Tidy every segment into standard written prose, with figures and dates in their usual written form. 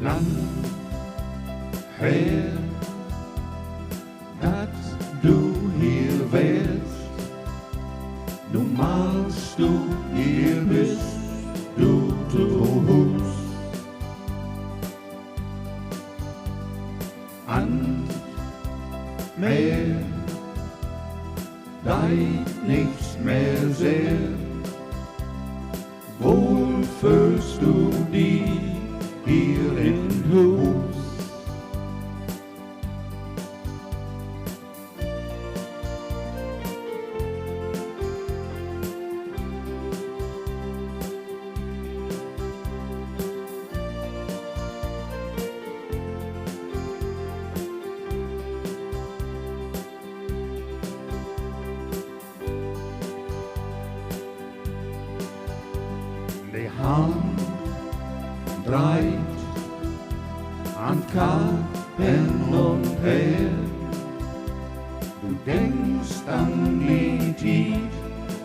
Lang her, dass du hier wärst. Nun malst du hier bist, du Hus. An Meer, dein nichts mehr sehr. Wohl fühlst du dich hier im Hus. Die Hand dreht an Kappen und her. Du denkst an die Zeit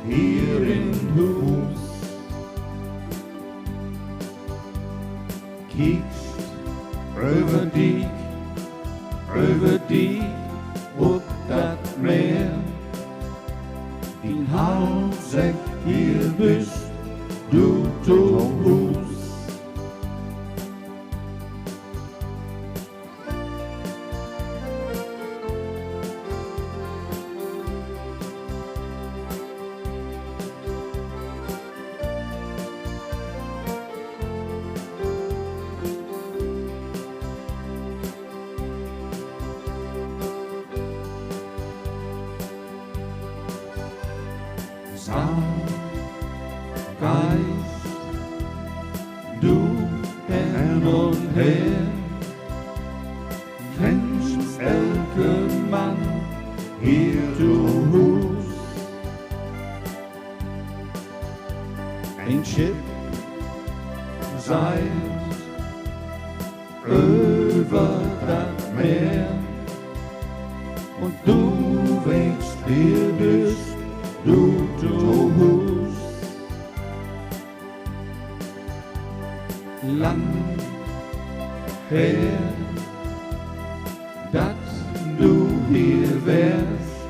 hier im Hus. Kiekst über dich auf das Meer. Die Hauptsache hier bist du Hus. Geist, du hin und her, kennst elke Mann hier zu Hus. Ein Schiff seilt über das Meer und du wächst hier bist du zu Hus. Lang her, dass du hier wärst.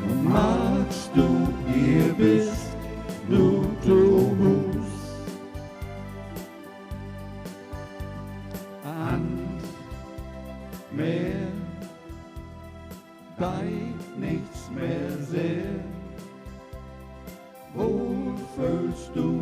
Nun magst du hier bist du zu Hus. An Meer, dein nichts mehr sehr. Wohl fühlst du